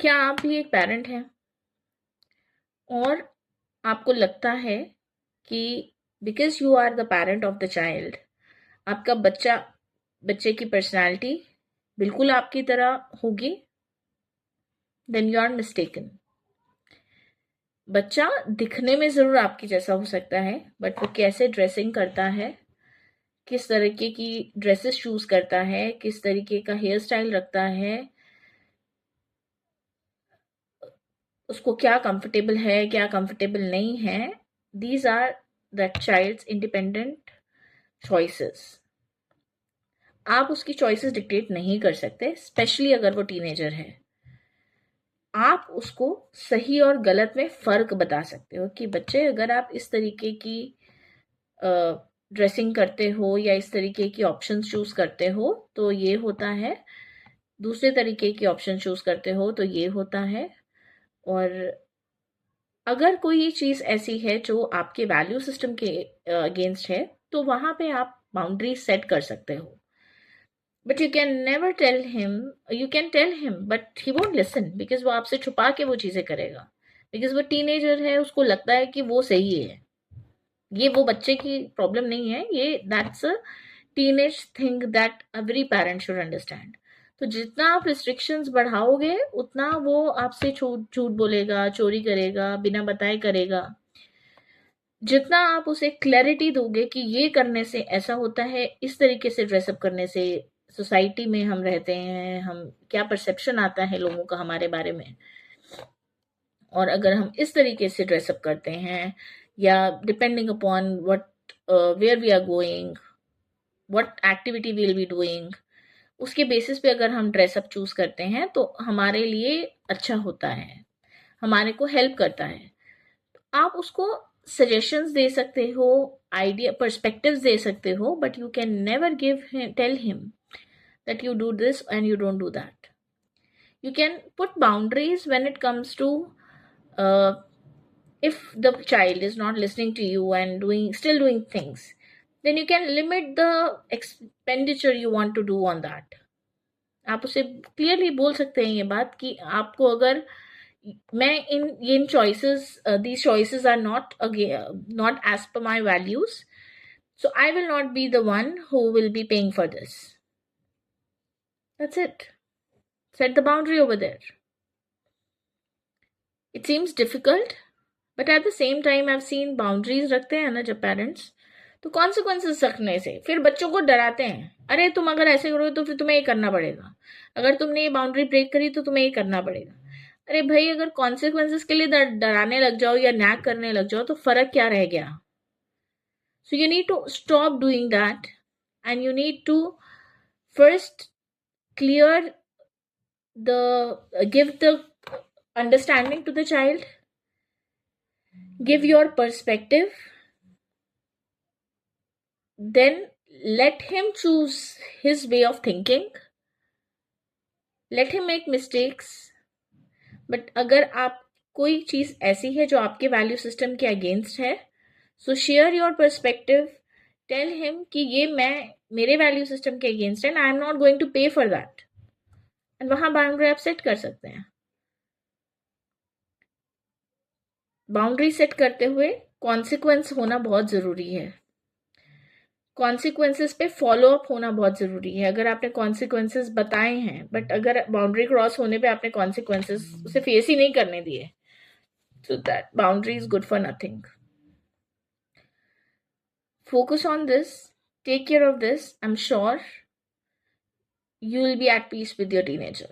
क्या आप भी एक पेरेंट हैं और आपको लगता है कि because you are the parent of the child, आपका बच्चे की पर्सनालिटी बिल्कुल आपकी तरह होगी? Then you are mistaken. बच्चा दिखने में जरूर आपकी जैसा हो सकता है, बट वो कैसे ड्रेसिंग करता है, किस तरीके की ड्रेसेस चूज करता है, किस तरीके का हेयर स्टाइल रखता है, उसको क्या कंफर्टेबल है क्या कंफर्टेबल नहीं है, these are that child's independent choices. आप उसकी चॉइसेस डिक्टेट नहीं कर सकते, स्पेशली अगर वो टीनेजर है। आप उसको सही और गलत में फर्क बता सकते हो कि बच्चे, अगर आप इस तरीके की ड्रेसिंग करते हो या इस तरीके की ऑप्शन चूज करते हो तो ये होता है, दूसरे तरीके की ऑप्शन चूज करते हो तो ये होता है। और अगर कोई चीज ऐसी है जो आपके वैल्यू सिस्टम के अगेंस्ट है तो वहां पे आप बाउंड्री सेट कर सकते हो। But you can never tell him, you can tell him but he won't listen, because वो आपसे छुपा के वो चीजें करेगा। बिकॉज वो टीनेजर है, उसको लगता है कि वो सही है। ये वो बच्चे की प्रॉब्लम नहीं है, ये that's a teenage thing that every parent should understand. तो जितना आप रिस्ट्रिक्शंस बढ़ाओगे उतना वो आपसे झूठ झूठ बोलेगा, चोरी करेगा, बिना बताए करेगा। जितना आप उसे क्लैरिटी दोगे कि ये करने से ऐसा होता है, इस तरीके से ड्रेसअप करने से सोसाइटी में हम रहते हैं, हम क्या परसेप्शन आता है लोगों का हमारे बारे में, और अगर हम इस तरीके से ड्रेसअप करते हैं, या depending upon what where we are going, what activity will be doing, उसके बेसिस पे अगर हम ड्रेसअप चूज करते हैं तो हमारे लिए अच्छा होता है, हमारे को हेल्प करता है। आप उसको सजेशंस दे सकते हो, आइडिया पर्सपेक्टिव्स दे सकते हो, but you can never tell him that you do this and you don't do that. You can put boundaries when it comes to uh, if the child is not listening to you and still doing things, then you can limit the expenditure you want to do on that. आप उसे clearly बोल सकते हैं ये बात कि आपको अगर मैं इन choices, these choices are not as per my values, so I will not be the one who will be paying for this. That's it. Set the boundary over there. It seems difficult, but at the same time I seen boundaries रखते हैं ना जब parents, तो consequences रखने से फिर बच्चों को डराते हैं, अरे तुम अगर ऐसे करोगे तो फिर तुम्हें ये करना पड़ेगा, अगर तुमने ये बाउंड्री ब्रेक करी तो तुम्हें ये करना पड़ेगा। अरे भाई, अगर कॉन्सिक्वेंसेस के लिए डराने लग जाओ या नैग करने लग जाओ तो फर्क क्या रह गया? So you need to stop doing that, and you need to first clear give the understanding to the child, give your perspective, then let him choose his way of thinking, let him make mistakes। But अगर आप कोई चीज ऐसी है जो आपके value system के against है, so share your perspective, tell him कि ये मेरे वैल्यू सिस्टम के अगेंस्ट है and I am not going to pay for that, and वहां बाउंड्री आप सेट कर सकते हैं। बाउंड्री सेट करते हुए कॉन्सिक्वेंस होना बहुत जरूरी है, कॉन्सिक्वेंसेस पे फॉलो अप होना बहुत जरूरी है। अगर आपने कॉन्सिक्वेंसेस बताए हैं बट अगर बाउंड्री क्रॉस होने पे आपने कॉन्सिक्वेंसेस उसे फेस ही नहीं करने दिए, so that boundary is good for nothing. Focus on this, take care of this. I'm sure you will be at peace with your teenager.